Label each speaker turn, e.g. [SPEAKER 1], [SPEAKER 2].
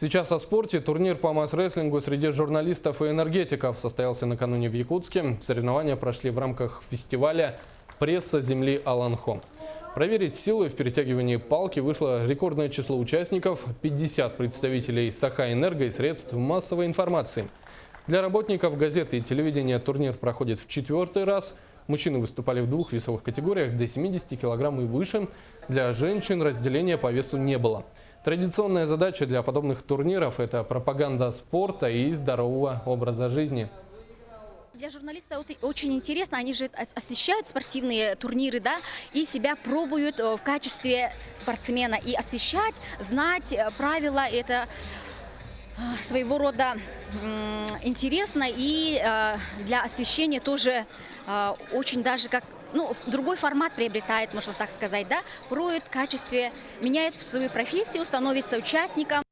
[SPEAKER 1] Сейчас о спорте. Турнир по масс-рестлингу среди журналистов и энергетиков состоялся накануне в Якутске. Соревнования прошли в рамках фестиваля «Пресса земли Аланхо». Проверить силы в перетягивании палки вышло рекордное число участников – 50 представителей Саха-Энерго и средств массовой информации. Для работников газеты и телевидения турнир проходит в 4-й раз. Мужчины выступали в двух весовых категориях до 70 килограмм и выше. Для женщин разделения по весу не было. Традиционная задача для подобных турниров – это пропаганда спорта и здорового образа жизни.
[SPEAKER 2] Для журналистов очень интересно, они же освещают спортивные турниры, да, и себя пробуют в качестве спортсмена. И освещать, знать правила – это своего рода интересно, и для освещения тоже очень даже как, другой формат приобретает, можно так сказать, да, пробует в качестве, меняет свою профессию, становится участником.